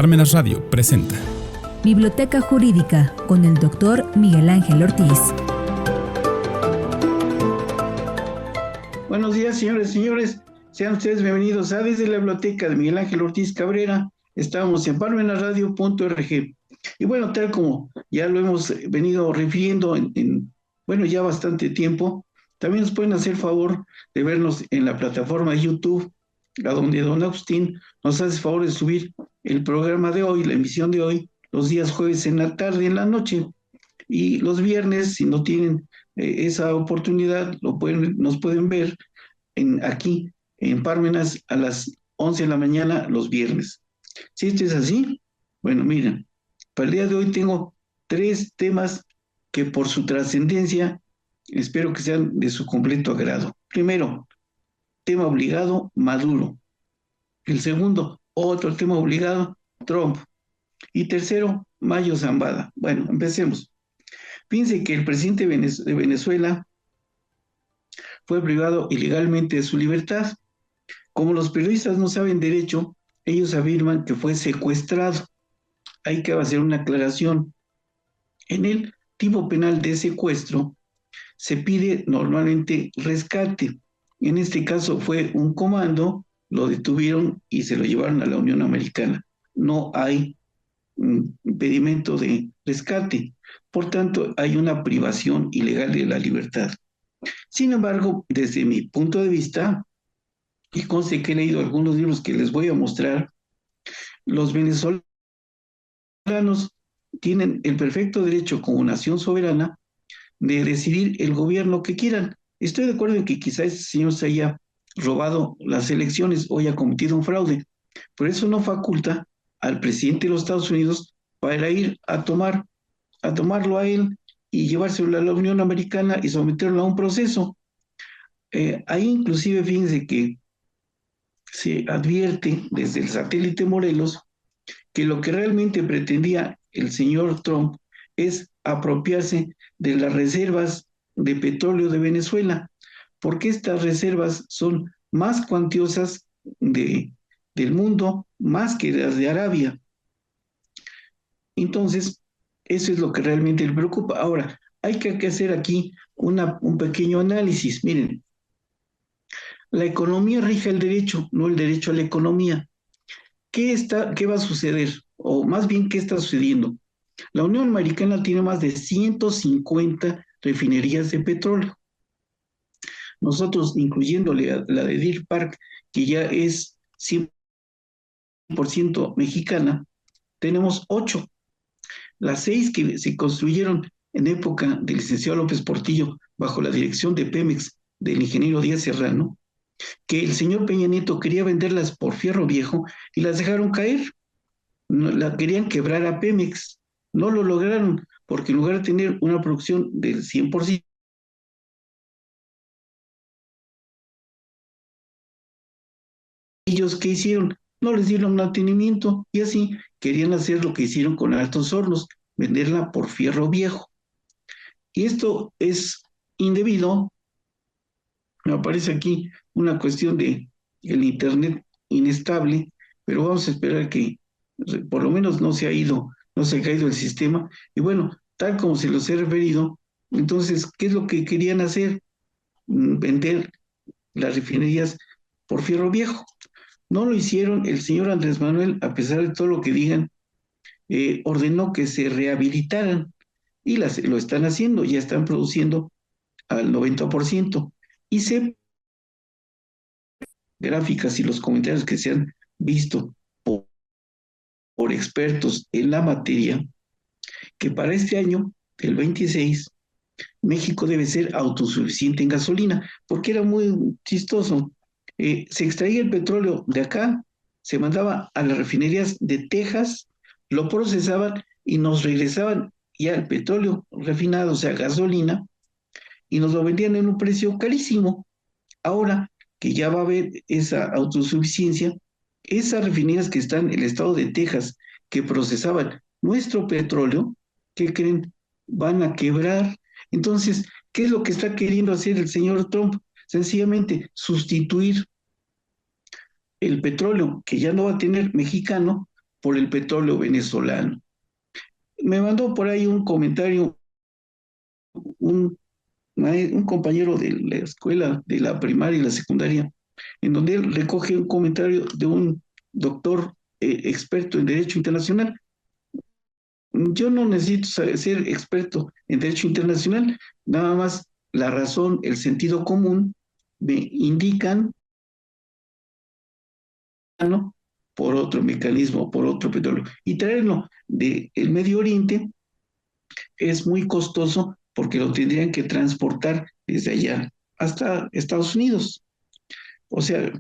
Parmenas Radio presenta Biblioteca Jurídica con el Dr. Miguel Ángel Ortiz. Buenos días, señores y señores. Sean ustedes bienvenidos a Desde la Biblioteca de Miguel Ángel Ortiz Cabrera. Estamos en parmenasradio.org. Y bueno, tal como ya lo hemos venido refiriendo ya bastante tiempo, también nos pueden hacer favor de vernos en la plataforma de YouTube, a donde don Agustín nos hace favor de subir el programa de hoy, la emisión de hoy, los días jueves en la tarde y en la noche. Y los viernes, si no tienen esa oportunidad, nos pueden ver aquí en Parmenas a las 11 de la mañana los viernes. Si esto es así, bueno, miren, para el día de hoy tengo 3 temas que por su trascendencia espero que sean de su completo agrado. Primero, tema obligado, Maduro. El segundo, otro tema obligado, Trump. Y tercero, Mayo Zambada. Bueno, empecemos. Fíjense que el presidente de Venezuela fue privado ilegalmente de su libertad. Como los periodistas no saben derecho, ellos afirman que fue secuestrado. Hay que hacer una aclaración. En el tipo penal de secuestro se pide normalmente rescate. En este caso fue un comando, lo detuvieron y se lo llevaron a la Unión Americana. No hay impedimento de rescate. Por tanto, hay una privación ilegal de la libertad. Sin embargo, desde mi punto de vista, y conste que he leído algunos libros que les voy a mostrar, los venezolanos tienen el perfecto derecho como nación soberana de decidir el gobierno que quieran. Estoy de acuerdo en que quizás ese señor se haya robado las elecciones o haya cometido un fraude, pero eso no faculta al presidente de los Estados Unidos para ir a tomarlo a él y llevárselo a la Unión Americana y someterlo a un proceso. Ahí inclusive fíjense que se advierte desde el satélite Morelos que lo que realmente pretendía el señor Trump es apropiarse de las reservas de petróleo de Venezuela, porque estas reservas son más cuantiosas del mundo, más que las de Arabia. Entonces, eso es lo que realmente le preocupa. Ahora, hay que hacer aquí un pequeño análisis. Miren, la economía rige el derecho, no el derecho a la economía. ¿Qué va a suceder? O más bien, ¿qué está sucediendo? La Unión Americana tiene más de 150 refinerías de petróleo. Nosotros, incluyéndole la de Deer Park, que ya es 100% mexicana, tenemos 8. Las 6 que se construyeron en época del licenciado López Portillo, bajo la dirección de Pemex, del ingeniero Díaz Serrano, que el señor Peña Nieto quería venderlas por fierro viejo y las dejaron caer. La querían quebrar a Pemex. No lo lograron, porque en lugar de tener una producción del 100%, ellos, ¿qué hicieron? No les dieron mantenimiento y así querían hacer lo que hicieron con Altos Hornos, venderla por fierro viejo. Y esto es indebido. Me aparece aquí una cuestión de el internet inestable, pero vamos a esperar que por lo menos no se ha caído el sistema. Y bueno, tal como se los he referido, entonces, ¿qué es lo que querían hacer? Vender las refinerías por fierro viejo. No lo hicieron. El señor Andrés Manuel, a pesar de todo lo que digan, ordenó que se rehabilitaran y lo están haciendo, ya están produciendo al 90%. Y gráficas y los comentarios que se han visto por expertos en la materia, que para este año, el 26, México debe ser autosuficiente en gasolina, porque era muy chistoso. Se extraía el petróleo de acá, se mandaba a las refinerías de Texas, lo procesaban y nos regresaban ya el petróleo refinado, o sea, gasolina, y nos lo vendían en un precio carísimo. Ahora que ya va a haber esa autosuficiencia, esas refinerías que están en el estado de Texas, que procesaban nuestro petróleo, ¿qué creen? Van a quebrar. Entonces, ¿qué es lo que está queriendo hacer el señor Trump? Sencillamente sustituir el petróleo que ya no va a tener mexicano por el petróleo venezolano. Me mandó por ahí un comentario un, un compañero de la escuela, de la primaria y la secundaria, en donde él recoge un comentario de un doctor experto en Derecho Internacional. Yo no necesito ser experto en Derecho Internacional, nada más la razón, el sentido común me indican, ¿no?, por otro mecanismo, por otro petróleo. Y traerlo del Medio Oriente es muy costoso porque lo tendrían que transportar desde allá hasta Estados Unidos. O sea,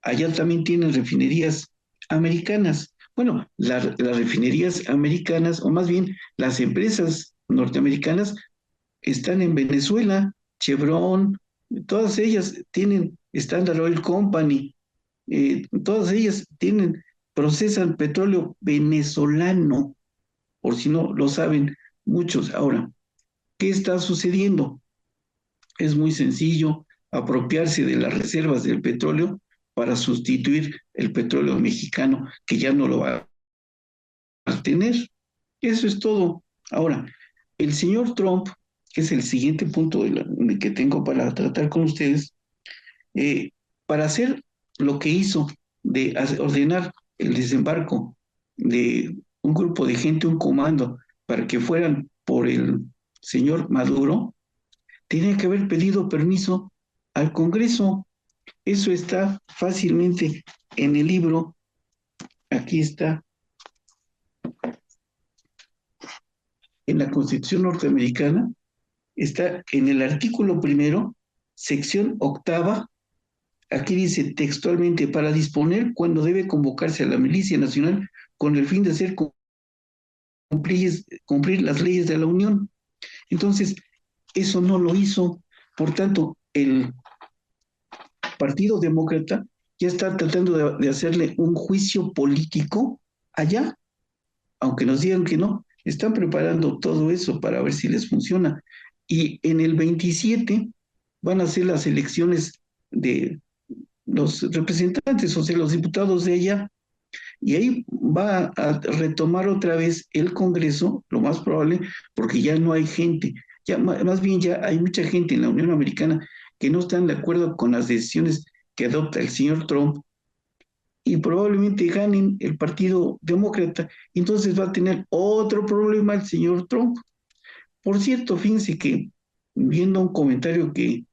allá también tienen refinerías americanas. Bueno, las refinerías americanas, o más bien las empresas norteamericanas, están en Venezuela, Chevron, todas ellas tienen Standard Oil Company, todas ellas tienen, procesan petróleo venezolano, por si no lo saben muchos. Ahora, ¿qué está sucediendo? Es muy sencillo apropiarse de las reservas del petróleo para sustituir el petróleo mexicano, que ya no lo va a tener. Eso es todo. Ahora, el señor Trump, que es el siguiente punto que tengo para tratar con ustedes, eh, para hacer lo que hizo de ordenar el desembarco de un grupo de gente, un comando, para que fueran por el señor Maduro, tenía que haber pedido permiso al Congreso. Eso está fácilmente en el libro. Aquí está, en la Constitución norteamericana, está en el artículo primero, sección octava. Aquí dice textualmente: para disponer cuándo debe convocarse a la Milicia Nacional con el fin de hacer cumplir las leyes de la Unión. Entonces, eso no lo hizo. Por tanto, el Partido Demócrata ya está tratando de hacerle un juicio político allá, aunque nos digan que no. Están preparando todo eso para ver si les funciona. Y en el 27 van a ser las elecciones de los representantes, o sea, los diputados de allá, y ahí va a retomar otra vez el Congreso, lo más probable, porque ya no hay gente, ya más bien ya hay mucha gente en la Unión Americana que no están de acuerdo con las decisiones que adopta el señor Trump, y probablemente ganen el Partido Demócrata. Entonces va a tener otro problema el señor Trump. Por cierto, fíjense que viendo un comentario que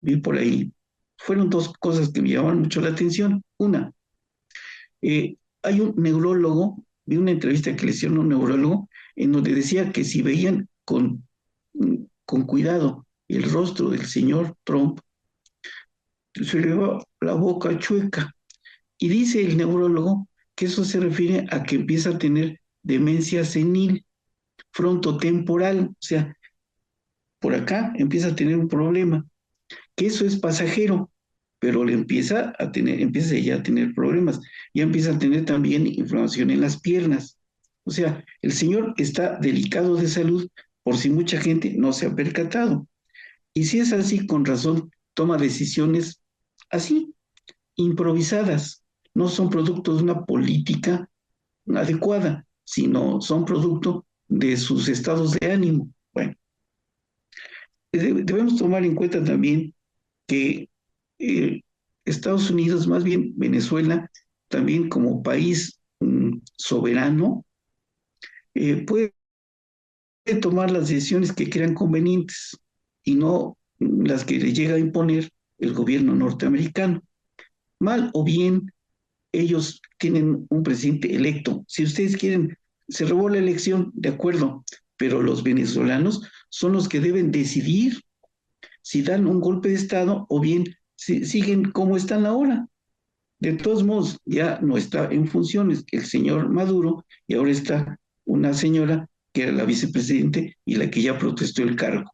vi por ahí, fueron dos cosas que me llamaron mucho la atención. Una, hay un neurólogo, vi una entrevista que le hicieron a un neurólogo, en donde decía que si veían con cuidado el rostro del señor Trump, se le va la boca chueca. Y dice el neurólogo que eso se refiere a que empieza a tener demencia senil, frontotemporal, o sea, por acá empieza a tener un problema, que eso es pasajero, pero le empieza ya a tener problemas, ya empieza a tener también inflamación en las piernas. O sea, el señor está delicado de salud, por si mucha gente no se ha percatado. Y si es así, con razón, toma decisiones así, improvisadas. No son producto de una política adecuada, sino son producto de sus estados de ánimo. Bueno, debemos tomar en cuenta también que eh, Estados Unidos, más bien Venezuela, también como país soberano, puede tomar las decisiones que crean convenientes y no las que le llega a imponer el gobierno norteamericano. Mal o bien, ellos tienen un presidente electo. Si ustedes quieren, se robó la elección, de acuerdo, pero los venezolanos son los que deben decidir si dan un golpe de Estado o bien si siguen como están ahora. De todos modos, ya no está en funciones el señor Maduro y ahora está una señora que era la vicepresidente y la que ya protestó el cargo.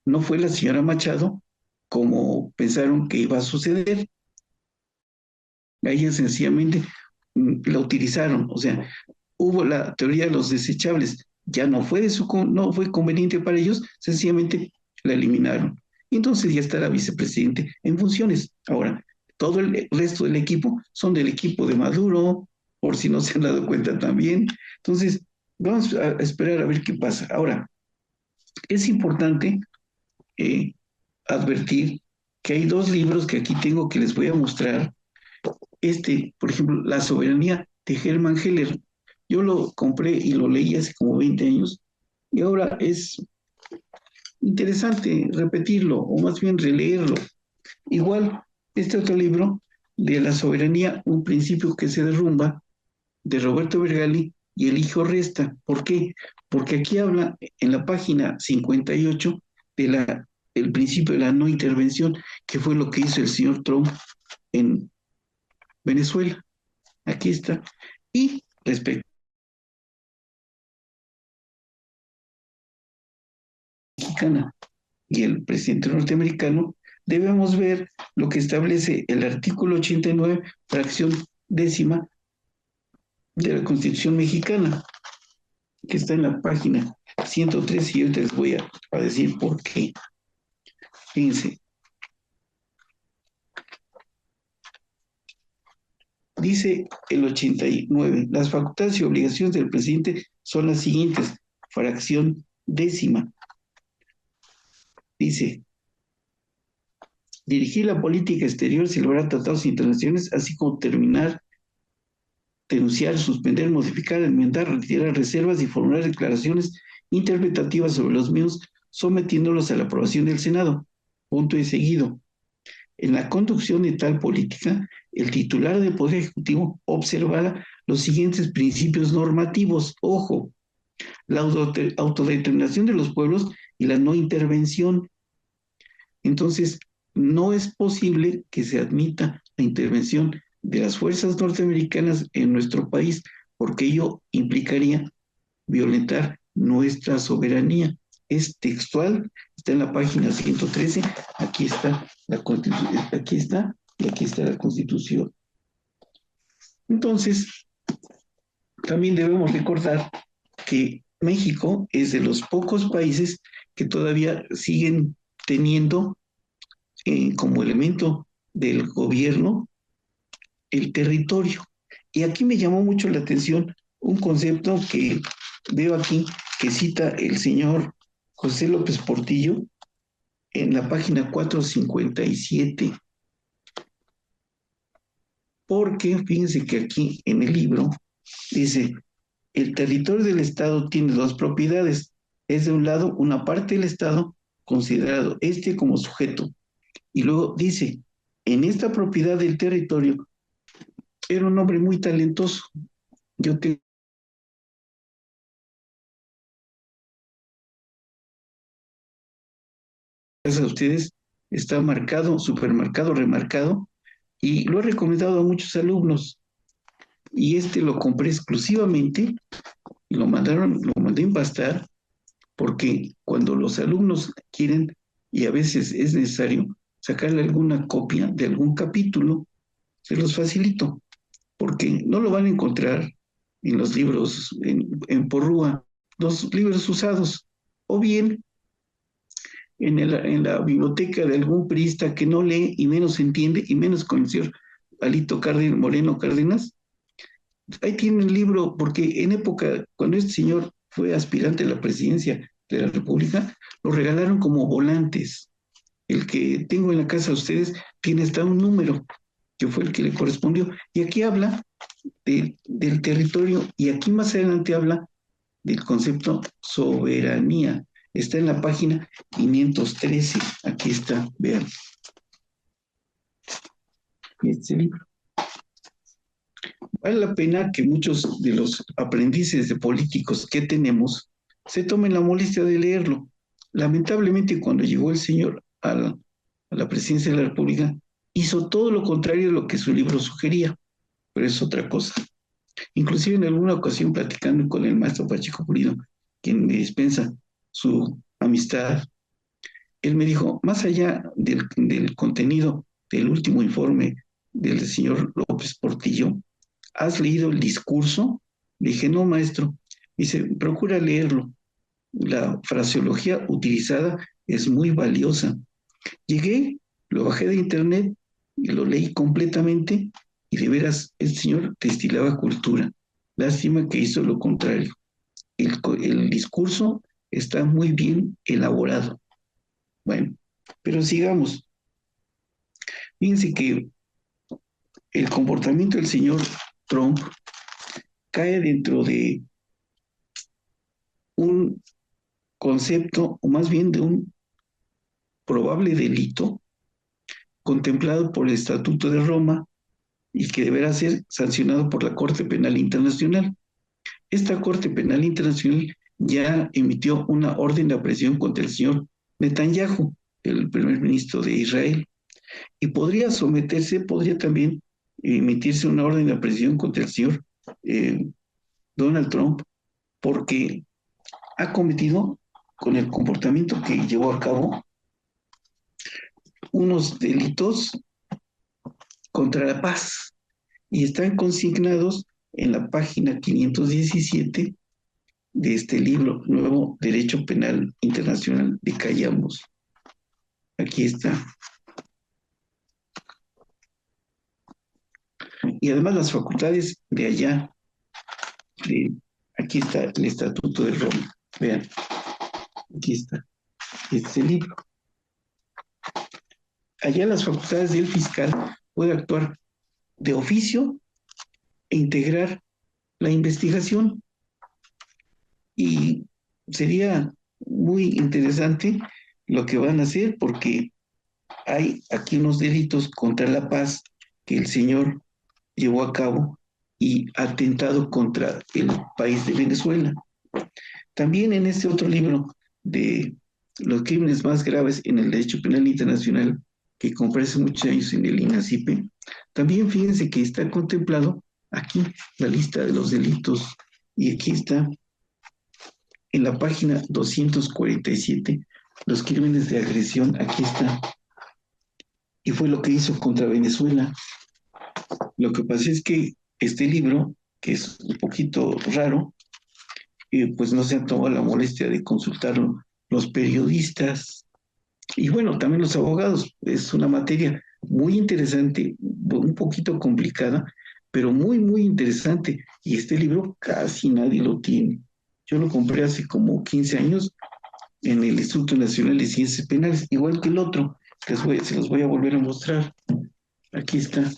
No fue la señora Machado como pensaron que iba a suceder. A ella sencillamente la utilizaron, o sea, hubo la teoría de los desechables, ya no fue no fue conveniente para ellos, sencillamente la eliminaron. Y entonces ya está la vicepresidente en funciones. Ahora, todo el resto del equipo son del equipo de Maduro, por si no se han dado cuenta también. Entonces, vamos a esperar a ver qué pasa. Ahora, es importante eh, advertir que hay dos libros que aquí tengo que les voy a mostrar. Por ejemplo, La soberanía de Hermann Heller. Yo lo compré y lo leí hace como 20 años y ahora es interesante repetirlo o más bien releerlo. Igual, este otro libro de La soberanía, un principio que se derrumba, de Roberto Vergali y El hijo resta. ¿Por qué? Porque aquí habla en la página 58 del principio de la no intervención, que fue lo que hizo el señor Trump en Venezuela. Aquí está. Y respecto a mexicana y el presidente norteamericano, debemos ver lo que establece el artículo 89, fracción décima de la Constitución mexicana, que está en la página 103 y ahorita les voy a decir por qué. Fíjense, dice el 89, las facultades y obligaciones del presidente son las siguientes, fracción décima. Dice, dirigir la política exterior, celebrar tratados internacionales, así como terminar, denunciar, suspender, modificar, enmendar, retirar reservas y formular declaraciones interpretativas sobre los mismos, sometiéndolos a la aprobación del Senado. Punto y seguido. En la conducción de tal política, el titular del Poder Ejecutivo observará los siguientes principios normativos. Ojo, la autodeterminación de los pueblos y la no intervención. Entonces, no es posible que se admita la intervención de las fuerzas norteamericanas en nuestro país, porque ello implicaría violentar nuestra soberanía. Es textual, está en la página 113, aquí está la Constitución, aquí está, y aquí está la Constitución. Entonces, también debemos recordar que México es de los pocos países que todavía siguen teniendo como elemento del gobierno el territorio. Y aquí me llamó mucho la atención un concepto que veo aquí, que cita el señor José López Portillo en la página 457, porque fíjense que aquí en el libro dice, el territorio del Estado tiene dos propiedades, es de un lado una parte del Estado considerado este como sujeto, y luego dice, en esta propiedad del territorio era un hombre muy talentoso, yo tengo a ustedes, está marcado, supermercado, remarcado, y lo he recomendado a muchos alumnos. Y lo compré exclusivamente, y lo mandé empastar, porque cuando los alumnos quieren, y a veces es necesario, sacarle alguna copia de algún capítulo, se los facilito, porque no lo van a encontrar en los libros, en Porrúa, los libros usados, o bien en la biblioteca de algún priista que no lee y menos entiende, y menos con el señor Alito Moreno Cárdenas. Ahí tiene el libro, porque en época, cuando este señor fue aspirante a la presidencia de la República, lo regalaron como volantes. El que tengo en la casa de ustedes tiene hasta un número, que fue el que le correspondió. Y aquí habla del territorio, y aquí más adelante habla del concepto soberanía. Está en la página 513. Aquí está, vean. Este libro. Vale la pena que muchos de los aprendices de políticos que tenemos se tomen la molestia de leerlo. Lamentablemente, cuando llegó el señor a la presidencia de la República, hizo todo lo contrario de lo que su libro sugería, pero es otra cosa. Inclusive en alguna ocasión platicando con el maestro Pacheco Pulido, quien me dispensa su amistad, él me dijo, más allá del contenido del último informe del señor López Portillo, ¿has leído el discurso? Le dije, no, maestro. Dice, procura leerlo. La fraseología utilizada es muy valiosa. Llegué, lo bajé de internet y lo leí completamente y de veras el señor destilaba cultura. Lástima que hizo lo contrario. El discurso está muy bien elaborado. Bueno, pero sigamos. Fíjense que el comportamiento del señor Trump cae dentro de un concepto, o más bien de un probable delito contemplado por el Estatuto de Roma y que deberá ser sancionado por la Corte Penal Internacional. Esta Corte Penal Internacional ya emitió una orden de aprehensión contra el señor Netanyahu, el primer ministro de Israel, y podría también emitirse una orden de aprehensión contra el señor Donald Trump, porque ha cometido, con el comportamiento que llevó a cabo, unos delitos contra la paz y están consignados en la página 517 de este libro, Nuevo Derecho Penal Internacional de Cayambos. Aquí está. Y además las facultades de allá, aquí está el Estatuto de Roma. Vean, aquí está. Este es el libro. Allá las facultades del fiscal puede actuar de oficio e integrar la investigación. Y sería muy interesante lo que van a hacer porque hay aquí unos delitos contra la paz que el señor llevó a cabo y atentado contra el país de Venezuela. También en este otro libro de los crímenes más graves en el derecho penal internacional, que compré hace muchos años en el INACIPE, también fíjense que está contemplado aquí la lista de los delitos y aquí está en la página 247 los crímenes de agresión, aquí está. Y fue lo que hizo contra Venezuela. Lo que pasa es que este libro, que es un poquito raro, pues no se han tomado la molestia de consultarlo los periodistas y bueno, también los abogados. Es una materia muy interesante, un poquito complicada, pero muy, muy interesante. Y este libro casi nadie lo tiene. Yo lo compré hace como 15 años en el Instituto Nacional de Ciencias Penales, igual que el otro, que se los voy a volver a mostrar. Aquí está.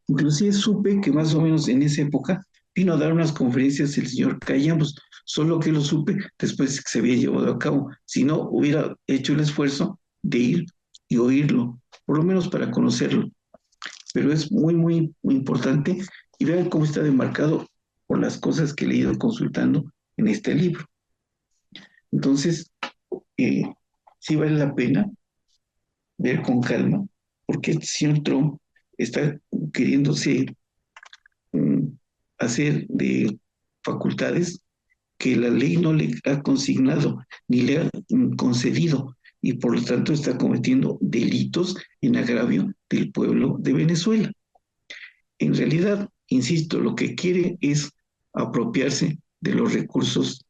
Inclusive supe que más o menos en esa época vino a dar unas conferencias el señor Cayambos, solo que lo supe después que se había llevado a cabo. Si no, hubiera hecho el esfuerzo de ir y oírlo, por lo menos para conocerlo. Pero es muy, muy, muy importante y vean cómo está demarcado por las cosas que he ido consultando en este libro. Entonces, sí vale la pena ver con calma, porque el señor Trump está queriéndose hacer de facultades que la ley no le ha consignado ni le ha concedido y por lo tanto está cometiendo delitos en agravio del pueblo de Venezuela. En realidad, insisto, lo que quiere es apropiarse de los recursos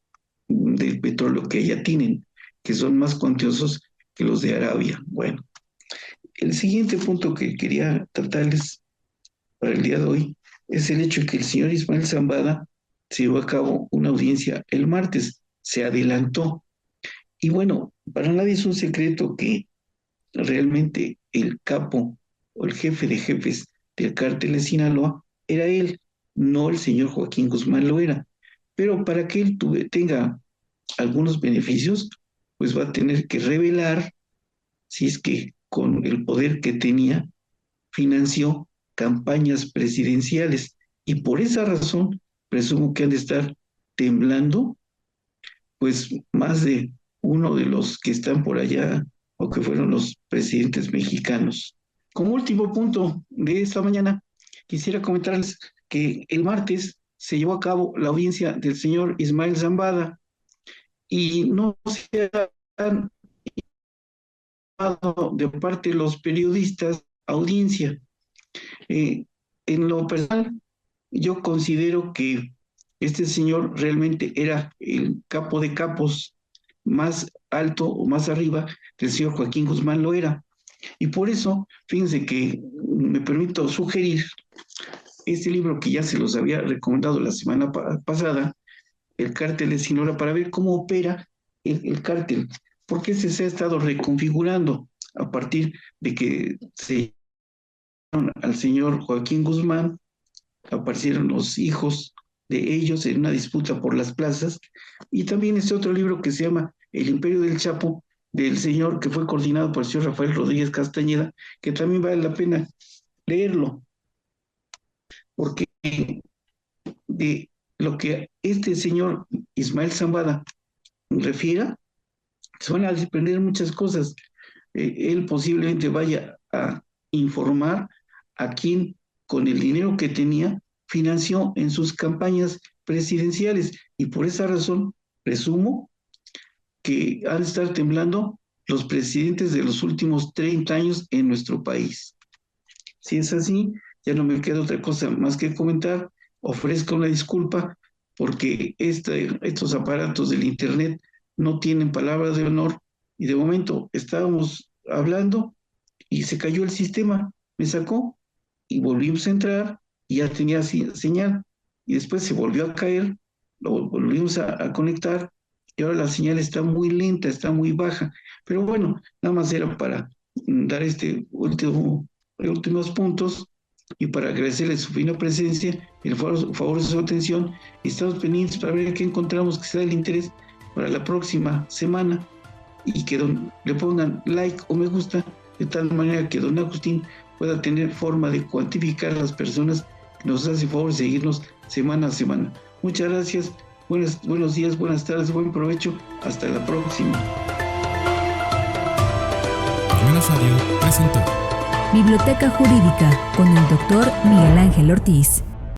del petróleo que ya tienen, que son más cuantiosos que los de Arabia. Bueno, el siguiente punto que quería tratarles para el día de hoy es el hecho de que el señor Ismael Zambada se llevó a cabo una audiencia el martes, se adelantó. Y bueno, para nadie es un secreto que realmente el capo o el jefe de jefes del cártel de Sinaloa era él, no el señor Joaquín Guzmán lo era. Pero para que él tenga algunos beneficios, pues va a tener que revelar si es que con el poder que tenía financió campañas presidenciales y por esa razón presumo que han de estar temblando pues más de uno de los que están por allá o que fueron los presidentes mexicanos. Como último punto de esta mañana, quisiera comentarles que el martes se llevó a cabo la audiencia del señor Ismael Zambada y no se han dado de parte de los periodistas audiencia. En lo personal, yo considero que este señor realmente era el capo de capos más alto o más arriba del señor Joaquín Guzmán lo era. Y por eso, fíjense que me permito sugerir este libro que ya se los había recomendado la semana pasada, El Cártel de Sinaloa, para ver cómo opera el cártel, porque se ha estado reconfigurando a partir de que se al señor Joaquín Guzmán, aparecieron los hijos de ellos en una disputa por las plazas, y también este otro libro que se llama El Imperio del Chapo, del señor que fue coordinado por el señor Rafael Rodríguez Castañeda, que también vale la pena leerlo, porque de lo que este señor Ismael Zambada refiera, se van a desprender muchas cosas. Él posiblemente vaya a informar a quien con el dinero que tenía financió en sus campañas presidenciales, y por esa razón presumo que han de estar temblando los presidentes de los últimos 30 años en nuestro país. Si es así, ya no me queda otra cosa más que comentar. Ofrezco una disculpa porque estos aparatos del Internet no tienen palabra de honor, y de momento estábamos hablando y se cayó el sistema, me sacó y volvimos a entrar y ya tenía señal, y después se volvió a caer, lo volvimos a conectar y ahora la señal está muy lenta, está muy baja. Pero bueno, nada más era para dar últimos puntos y para agradecerles su fina presencia, el favor de su atención, y estamos pendientes para ver qué encontramos que sea del interés para la próxima semana, y que le pongan like o me gusta, de tal manera que don Agustín pueda tener forma de cuantificar a las personas que nos hacen favor de seguirnos semana a semana. Muchas gracias, buenos días, buenas tardes, buen provecho, hasta la próxima. Parmenas Radio presentó Biblioteca Jurídica con el doctor Miguel Ángel Ortiz.